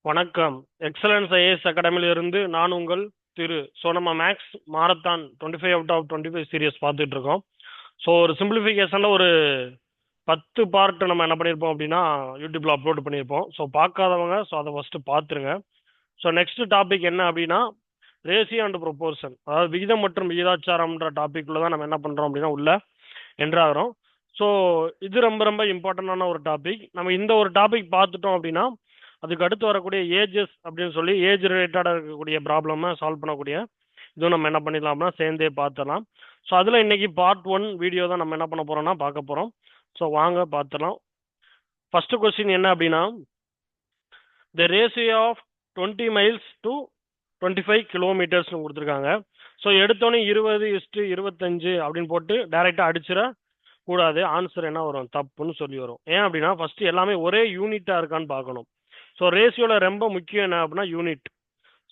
வணக்கம். Excellence IAS அகாடமியிலிருந்து நான் உங்கள் திரு. ஸோ நம்ம maths marathon 25 out of 25 series பார்த்துட்டு இருக்கோம். ஸோ ஒரு சிம்பிளிஃபிகேஷனில் ஒரு 10 பார்ட் நம்ம என்ன பண்ணியிருப்போம் அப்படின்னா யூடியூப்ல அப்லோட் பண்ணியிருப்போம். ஸோ பார்க்காதவங்க ஸோ அதை ஃபர்ஸ்ட் பார்த்துருங்க. ஸோ நெக்ஸ்ட் டாபிக் என்ன அப்படின்னா ரேஷியோ அண்ட் ப்ரொபோர்ஷன், அதாவது விகிதம் மற்றும் விகிதாச்சாரம்ன்ற டாபிக்ல தான் நம்ம என்ன பண்றோம் அப்படின்னா உள்ள என்ட்ராகிறோம். ஸோ இது ரொம்ப ரொம்ப இம்பார்ட்டண்டான ஒரு டாபிக். நம்ம இந்த ஒரு டாபிக் பார்த்துட்டோம் அப்படின்னா அதுக்கு அடுத்து வரக்கூடிய ஏஜஸ் அப்படின்னு சொல்லி ஏஜ் ரிலேட்டடாக இருக்கக்கூடிய ப்ராப்ளமை சால்வ் பண்ணக்கூடிய இதுவும் நம்ம என்ன பண்ணிடலாம்னா சேர்ந்தே பார்த்துடலாம். ஸோ அதில் இன்னைக்கு பார்ட் 1 வீடியோ தான் நம்ம என்ன பண்ண போறோம்னா பார்க்க போறோம். ஸோ வாங்க பார்த்துடலாம். ஃபர்ஸ்ட் கொஸ்டின் என்ன அப்படின்னா the ratio of 20 miles to 25 கிலோமீட்டர்ஸ்னு கொடுத்துருக்காங்க. ஸோ எடுத்தோன்னே 20:25 அப்படின்னு போட்டு டைரெக்டாக அடிச்சிட கூடாது. ஆன்சர் என்ன வரும்? தப்புன்னு சொல்லி வரும். ஏன் அப்படின்னா ஃபர்ஸ்ட் எல்லாமே ஒரே யூனிட்டா இருக்கான்னு பார்க்கணும். ஸோ ரேஷியோவில் ரொம்ப முக்கியம் என்ன அப்படின்னா யூனிட்.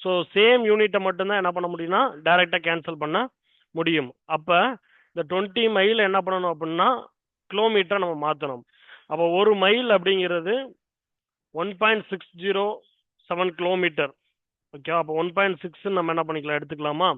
ஸோ சேம் யூனிட்டை மட்டும்தான் என்ன பண்ண முடியும்னா டைரெக்டாக கேன்சல் பண்ண முடியும். அப்போ இந்த 20 மைல் என்ன பண்ணணும் அப்படின்னா கிலோமீட்டரை நம்ம மாற்றணும். அப்போ ஒரு மைல் அப்படிங்கிறது 1.607 கிலோமீட்டர். ஓகே, அப்போ 1.6 நம்ம என்ன பண்ணிக்கலாம் எடுத்துக்கலாமா?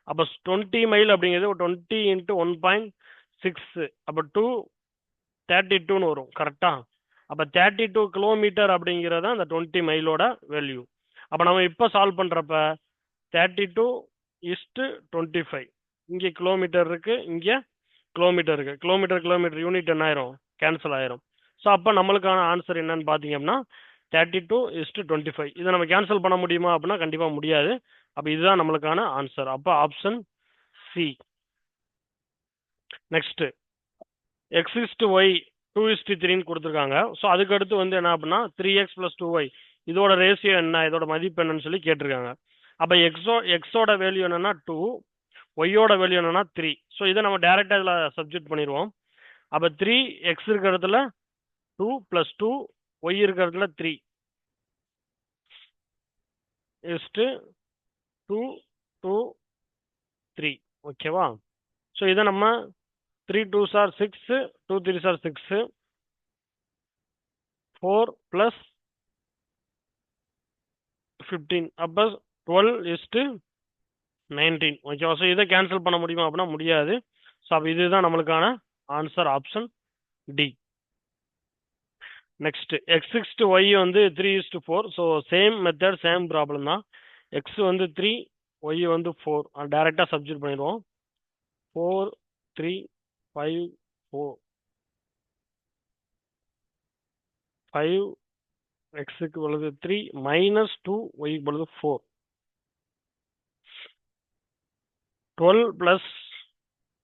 அப்போ 20 மைல் அப்படிங்கிறது 20 × 1.6 அப்போ 232ன்னு வரும். கரெக்டா? அப்போ 32 கிலோமீட்டர் அப்படிங்கிறத அந்த 20 மைலோட வேல்யூ. அப்போ நம்ம இப்போ சால்வ் பண்ணுறப்ப 32:25 இங்கே கிலோமீட்டர் இருக்கு, இங்கே கிலோமீட்டர் இருக்கு. கிலோமீட்டர் யூனிட் என்ன ஆயிரும்? கேன்சல் ஆயிரும். ஸோ அப்போ நம்மளுக்கான ஆன்சர் என்னன்னு பார்த்தீங்க அப்படின்னா 32:25. இதை நம்ம கேன்சல் பண்ண முடியுமா அப்படின்னா கண்டிப்பாக முடியாது. அப்போ இதுதான் நம்மளுக்கான ஆன்சர். அப்போ ஆப்ஷன் சி. நெக்ஸ்ட் x:y 2:3 கொடுத்துருக்காங்க. ஸோ அதுக்கு அடுத்து வந்து என்ன அப்படின்னா 3x + 2y இதோட ரேஷியோ என்ன, இதோட மதிப்பு என்னன்னு சொல்லி கேட்டிருக்காங்க. அப்போ எக்ஸோட வேல்யூ என்னன்னா 2, ஒய்யோட வேல்யூ என்னன்னா 3. ஸோ இதை நம்ம டைரக்டா இதில் சப்ஜெக்ட் பண்ணிடுவோம். அப்போ 3x இருக்கிற இடத்துல 2 + 2 ஒய் இருக்கிற இடத்துல 3 2 2 3. ஓகேவா? ஸோ இதை நம்ம 3 2s are 6, 2 3s are 6, 4 + 15 அப்போ 12:19. ஓகேவா? ஸோ இதை கேன்சல் பண்ண முடியுமா அப்படின்னா முடியாது. ஸோ அப்போ இதுதான் நம்மளுக்கான answer, option D. Next x:y வந்து 3:4. So same method same problem தான். எக்ஸ் வந்து 3, ஒய் வந்து 4. டைரெக்டாக சப்ஜெக்ட் பண்ணிடுவோம். 4 3 5 4 5 எக்ஸுக்கு பொழுது 3 - 2 ஒய்க்கு பொழுது 4. 12 +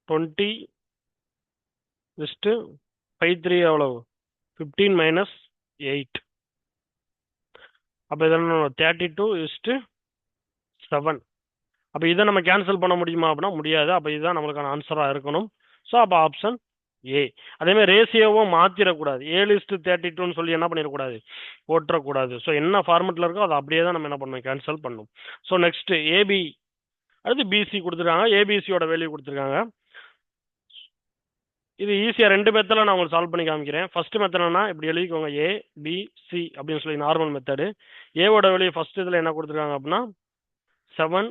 20 5 3 எவ்வளவு? 15 - 8. அப்போ இதெல்லாம் 32:7. அப்போ இதை நம்ம கேன்சல் பண்ண முடியுமா அப்படின்னா முடியாது. அப்போ இதுதான் நம்மளுக்கான ஆன்சராக இருக்கணும். ஸோ அப்போ ஆப்ஷன் ஏ. அதேமாதிரி ரேஷியோவும் மாற்றிடக்கூடாது. 7:32ன்னு சொல்லி என்ன பண்ணிடக்கூடாது? போட்டுறக்கூடாது. ஸோ என்ன ஃபார்மெட்டில் இருக்கோ அதை அப்படியே தான் நம்ம என்ன பண்ணணும்? கேன்சல் பண்ணணும். ஸோ நெக்ஸ்ட் ஏபி அடுத்து பிசி கொடுத்துருக்காங்க. ஏபிசியோட வேல்யூ கொடுத்துருக்காங்க. இது ஈஸியாக 2 மெத்தடில் நான் உங்களுக்கு சால்வ் பண்ணி காமிக்கிறேன். ஃபர்ஸ்ட் மெத்தட்னா இப்படி எழுதிக்கோங்க, ஏ பி சி அப்படின்னு சொல்லி நார்மல் மெத்தடு. ஏவோட வேல்யூ ஃபர்ஸ்ட் இதில் என்ன கொடுத்துருக்காங்க அப்படின்னா 7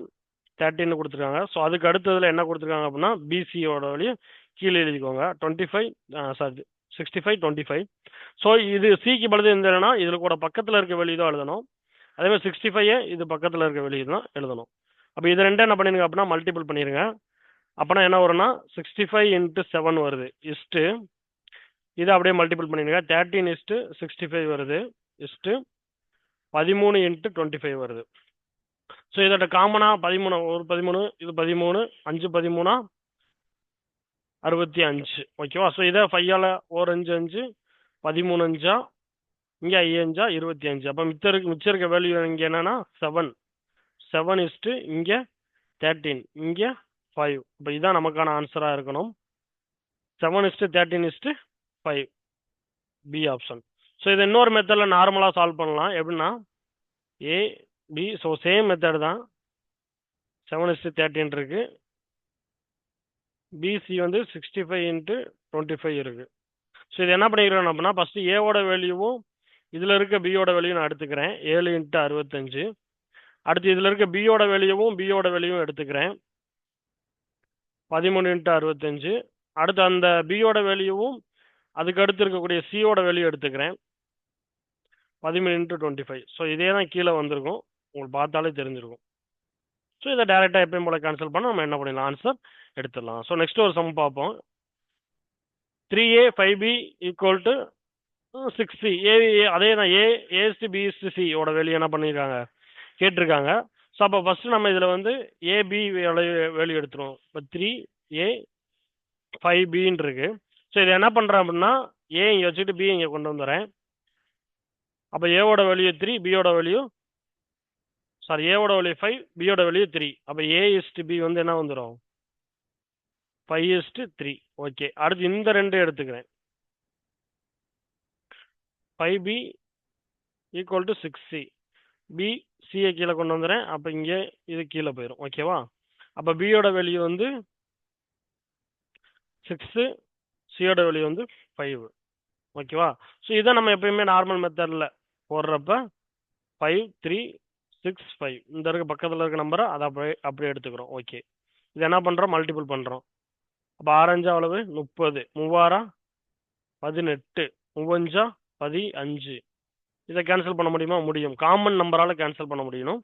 13 கொடுத்துருக்காங்க. ஸோ அதுக்கு அடுத்ததில் என்ன கொடுத்துருக்காங்க அப்படின்னா பிசியோட வேல்யூ கீழே எழுதிக்கோங்க 65 25. ஸோ இது சிக்கு பதில் இருந்ததுன்னா இதில் கூட பக்கத்தில் இருக்க வேல்யூ தான் எழுதணும். அதே மாதிரி 65 இது பக்கத்தில் இருக்க வேல்யூ தான் எழுதணும். அப்போ இது ரெண்டும் என்ன பண்ணிருங்க அப்படின்னா மல்டிபிள் பண்ணிடுங்க. அப்போனா என்ன வரும்னா 65 × 7 வருது. இதை அப்படியே மல்டிபிள் பண்ணிடுங்க. 13:65 வருது. 13 × 25 வருது. ஸோ இதோட காமனாக 13 ஒரு 13 இது 13 5 13 65. ஓகேவா? ஸோ இதை 5ஆல் 4 5 5 13 5 இங்கே 5 25. அப்போ மிச்சம் இருக்க வேல்யூ இங்கே என்னன்னா 7 இங்கே 13 இங்கே 5. இப்போ இதுதான் நமக்கான ஆன்சராக இருக்கணும். 7:13:5 பி ஆப்ஷன். ஸோ இது இன்னொரு மெத்தடில் நார்மலாக சால்வ் பண்ணலாம். எப்படின்னா ஏ பி. ஸோ சேம் மெத்தட் தான். 7:13 இருக்கு. பிசி வந்து 65 × 25 இருக்கு. ஸோ இது என்ன பண்ணிக்கிறோம் அப்படின்னா ஃபர்ஸ்ட் ஏவோட வேல்யூவும் இதில் இருக்க பியோட வேல்யூ நான் எடுத்துக்கிறேன் 7 × 65. அடுத்து இதில் இருக்க பியோட வேல்யூவும் பியோட வேல்யூவும் எடுத்துக்கிறேன் 13 × 65. அடுத்து அந்த பியோட வேல்யூவும் அதுக்கு அடுத்து இருக்கக்கூடிய சியோட வேல்யூ எடுத்துக்கிறேன் 13 × 25. ஸோ இதே தான் கீழே வந்திருக்கும், உங்களுக்கு பார்த்தாலே தெரிஞ்சிருக்கும். ஸோ இதை டேரெக்டாக எப்பயும் போல கேன்சல் பண்ண நம்ம என்ன பண்ணிடலாம், ஆன்சர் எடுத்துடலாம். ஸோ நெக்ஸ்ட் ஒரு சம் பார்ப்போம். 3a 5b = 6c. அதே தான் a:b:c ஓட வேல்யூ என்ன பண்ணியிருக்காங்க கேட்டிருக்காங்க. ஸோ அப்போ ஃபர்ஸ்ட் நம்ம இதில் வந்து ஏபி வேல்யூ எடுத்துருவோம். இப்போ 3a 5bன்னு இருக்கு. ஸோ இதை என்ன பண்ணுறேன் அப்படின்னா ஏ இங்கே வச்சுட்டு பி இங்கே கொண்டு வந்துடுறேன். அப்போ ஏவோட வேல்யூ 3, பியோட வேல்யூ ஏவோட வேல்யூ 5, பியோட வேல்யூ 3. அப்போ a:b வந்து என்ன வந்துடும் 5:3. ஓகே, அடுத்து இந்த ரெண்டு எடுத்துக்கிறேன். 5b = 6c. b சியை கீழே கொண்டு வந்துடுறேன். அப்போ இங்கே இது கீழே போயிடும். ஓகேவா? அப்போ பியோட வேல்யூ வந்து 6, சியோட வேல்யூ வந்து 5. ஓகேவா? ஸோ இதை நம்ம எப்பயுமே நார்மல் மெத்தடில் போடுறப்ப 5 3 6 5 இந்த இருக்க பக்கத்தில் இருக்க நம்பரை அதை அப்படியே எடுத்துக்கிறோம். ஓகே, இது என்ன பண்ணுறோம், மல்டிபிள் பண்ணுறோம். அப்போ 6 × 5 30, 3 18, 3 15. இதை கேன்சல் பண்ண முடியுமா? முடியும். காமன் நம்பரால் கேன்சல் பண்ண முடியும்.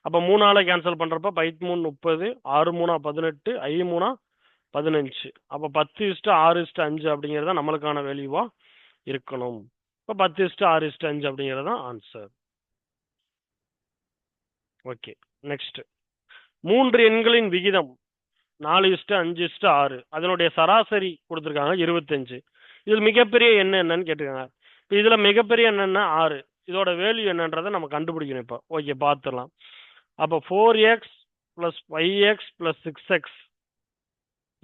அப்போ 3ஆல் கேன்சல் பண்ணுறப்ப 5×3 30, 6×3 18, 5×3 15. அப்போ 10:6:5 அப்படிங்கிறது நம்மளுக்கான வேல்யூவா இருக்கணும். இப்போ 10:6:5 அப்படிங்கிறது தான் ஆன்சர். ஓகே, நெக்ஸ்ட் 3 எண்களின் விகிதம் 4:5:6. அதனுடைய சராசரி கொடுத்துருக்காங்க 25. இதில் மிகப்பெரிய எண் என்னன்னு கேட்டிருக்காங்க. இப்போ இதில் மிகப்பெரிய எண்ணென்னா 6. இதோட வேல்யூ என்னன்றதை நம்ம கண்டுபிடிக்கணும். இப்போ ஓகே, பார்த்துடலாம். அப்போ 4x + 5x + 6x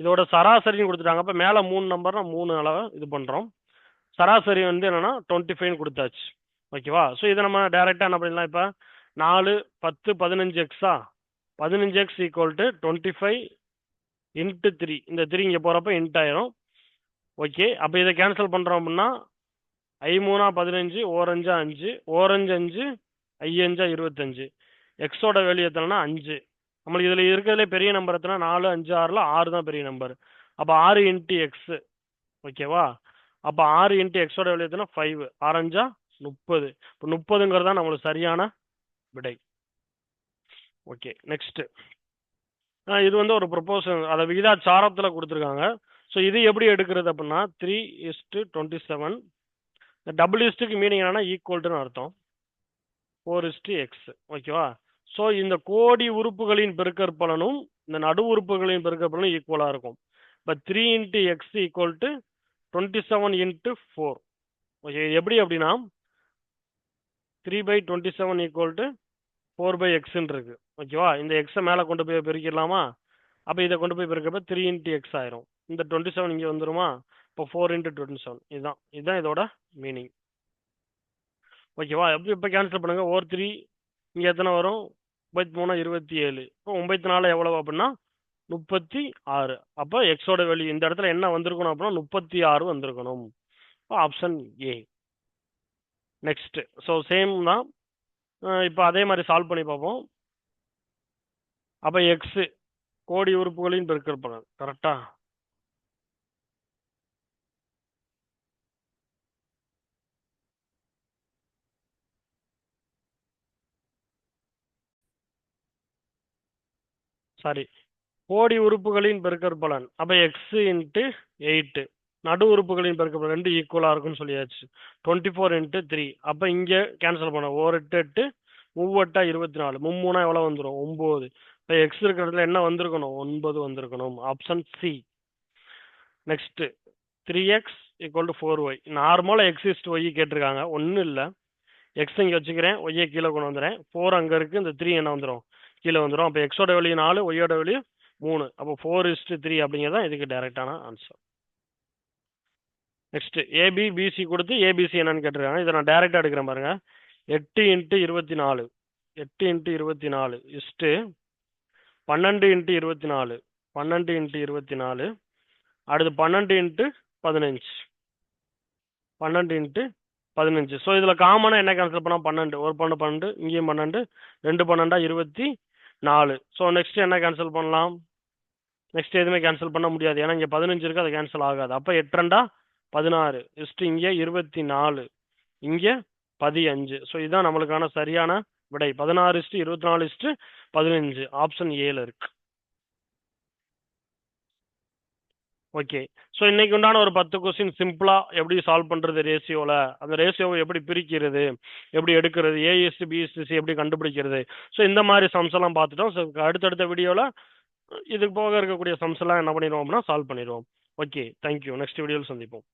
இதோட சராசரின்னு கொடுத்துட்டாங்க. அப்போ மேலே 3 நம்பர்னா 3 அளவை இது பண்ணுறோம். சராசரி வந்து என்னன்னா 25 கொடுத்தாச்சு. ஓகேவா? ஸோ இதை நம்ம டைரெக்டாக என்ன பண்ணிடலாம். இப்போ 4 10 15x 15x = 25 × 3. இந்த 3 இங்கே போகிறப்ப இன்ட் ஆயிரும். ஓகே, அப்போ இதை கேன்சல் பண்ணுறோம் அப்படின்னா 5×3 15, 4×5 5, 4×5 5×5 25. எக்ஸோட வேல்யூ எத்தனைனா 5. நம்மளுக்கு இதில் இருக்கிறதுலே பெரிய நம்பர் எத்தனை 4 5 6ல் 6 தான் பெரிய நம்பர். அப்போ 6 × x. ஓகேவா? அப்போ 6 × xோட வேல்யூ எத்தனை 5. 6×5 30. இப்போ 30ங்கிறது தான் நம்மளுக்கு சரியான விடை. ஓகே, நெக்ஸ்ட் இது வந்து ஒரு ப்ரொபோசல், அதை விகிதாச்சாரத்தில் கொடுத்துருக்காங்க. ஸோ இது எப்படி எடுக்கிறது அப்படின்னா 3:27. இந்த டபுள் இஸ்டுக்கு மீனிங் என்னன்னா ஈக்குவல்ட்டுன்னு அர்த்தம். 4:x. ஓகேவா? ஸோ இந்த கோடி உறுப்புகளின் பெருக்கற்பலனும் இந்த நடு உறுப்புகளின் பெருக்கற்பலனும் ஈக்குவலாக இருக்கும். இப்போ 3 × x = 27 × 4. ஓகே, எப்படி அப்படின்னா 3/27 = 4/x இருக்கு. ஓகேவா? இந்த எக்ஸை மேலே கொண்டு போய் பெருக்கிடலாமா? அப்போ இதை கொண்டு போய் பெருக்கிறப்ப 3 × x ஆயிரும். இந்த 27 இங்கே வந்துருமா? இப்போ 4 × 27. இதுதான் இதோட மீனிங். ஓகேவா? இப்போ கேன்சல் பண்ணுங்க. 3 இங்கே எத்தனை வரும் 93 27. இப்போ 94 எவ்வளவு அப்படின்னா 36. அப்போ எக்ஸோட வேல்யூ இந்த இடத்துல என்ன வந்திருக்கணும் அப்படின்னா 36 வந்திருக்கணும். Option A. Next so same தான். இப்போ அதே மாதிரி சால்வ் பண்ணி பார்ப்போம். அப்போ எக்ஸ் கோடி உறுப்புகளின் பெருக்கற்பலன் கரெக்டா? சாரி, கோடி உறுப்புகளின் பெருக்கற்பலன். அப்போ x × 8. நடு உறுப்புகளின் பெருக்கற்பலன் 2 ஈக்குவலாக இருக்குன்னு சொல்லியாச்சு. 24 × 3. அப்போ இங்கே கேன்சல் பண்ண 1 8 8 3 24. 3 எவ்வளோ வந்துடும் 9. இப்போ எக்ஸ் இருக்கிறதுல என்ன வந்திருக்கணும் 9 வந்திருக்கணும். Option C. Next 3x = 4y. நார்மலாக x = y கேட்டிருக்காங்க. ஒன்றும் இல்லை, எக்ஸ் இங்கே வச்சுக்கிறேன், ஒய்யை கீழே கொண்டு வந்துடுறேன். 4 அங்கே இருக்குது, இந்த 3 என்ன வந்துடும் கீழே வந்துடும். அப்போ எக்ஸோட வேல்யூ 4, ஒய்யோட வேல்யூ 3. அப்போ 4:3 அப்படிங்கிறது தான் இதுக்கு டைரக்டான ஆன்சர். நெக்ஸ்ட் ஏபி பிசி கொடுத்து ஏபிசி என்னன்னு கேட்டிருக்காங்க. இதை நான் டைரெக்டாக எடுக்கிறேன் பாருங்க. 8 × 24 8 × 24 இஸ்ட்டு 12 × 24 12 × 24 அடுத்து 12 × 15 12 × 15. ஸோ இதில் காமனாக என்ன கேன்சல் பண்ணால் 12, ஒரு 12, இங்கேயும் 12, 2 12 24. ஸோ நெக்ஸ்ட் என்ன கேன்சல் பண்ணலாம்? நெக்ஸ்ட் எதுவுமே கேன்சல் பண்ண முடியாது, ஏன்னா இங்கே 15 இருக்குது, அது கேன்சல் ஆகாது. அப்போ 8 16 இஸ்ட்டு இங்கே 24, இங்கே 15. ஸோ இதுதான் நம்மளுக்கான சரியான விடை. 16:24:15 ஆப்ஷன் ஏல இருக்கு. ஓகே. ஸோ இன்னைக்கு உண்டான ஒரு 10 கொஸ்டின் சிம்பிளா எப்படி சால்வ் பண்றது ரேஷியோல, அந்த ரேஷியோவை எப்படி பிரிக்கிறது, எப்படி எடுக்கிறது, A/B/C எப்படி கண்டுபிடிக்கிறது. ஸோ இந்த மாதிரி சம்ஸ் எல்லாம் பார்த்துட்டோம். ஸோ அடுத்தடுத்த வீடியோல இதுக்கு போக இருக்கக்கூடிய சம்ஸ் எல்லாம் என்ன பண்ணிடுவோம் அப்படின்னா சால்வ் பண்ணிடுவோம். Okay, thank you. நெக்ஸ்ட் வீடியோவில் சந்திப்போம்.